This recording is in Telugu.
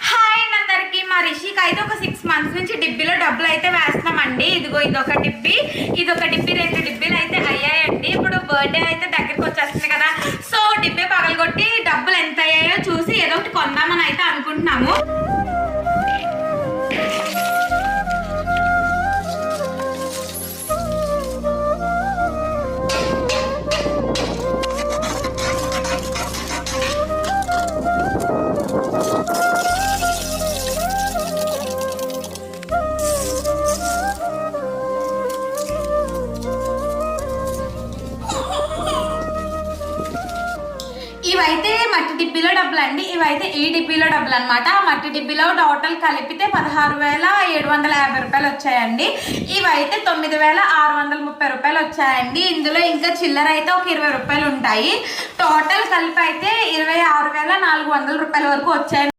హాయ్ అందరికి. మా రిషికి అయితే ఒక 6 months నుంచి డిబ్బీలో డబ్బులు అయితే వేస్తున్నామండి. ఇదిగో ఇదొక డిబ్బీ, ఇదొక డిబ్బీ, 2 డిబ్బీలు అయితే అయ్యాయండి. ఇప్పుడు బర్త్డే అయితే దగ్గరికి వచ్చేస్తుంది కదా, సో డిబ్బీ పగలగొట్టి డబ్బులు ఎంత అయ్యాయో చూసి ఏదో ఒకటి కొందామని అయితే అనుకుంటున్నాము. ఇవైతే మట్టి డిబ్బీలో డబ్బులు అండి. ఇవైతే ఈ డిబ్బీలో డబ్బులు అనమాట. మట్టి డిబ్బీలో టోటల్ కలిపితే 16,750 రూపాయలు వచ్చాయండి. ఇవైతే 9,630 రూపాయలు వచ్చాయండి. ఇందులో ఇంకా చిల్లర అయితే ఒక 20 రూపాయలు ఉంటాయి. టోటల్ కలిపి అయితే 26,400 రూపాయల వరకు వచ్చాయి.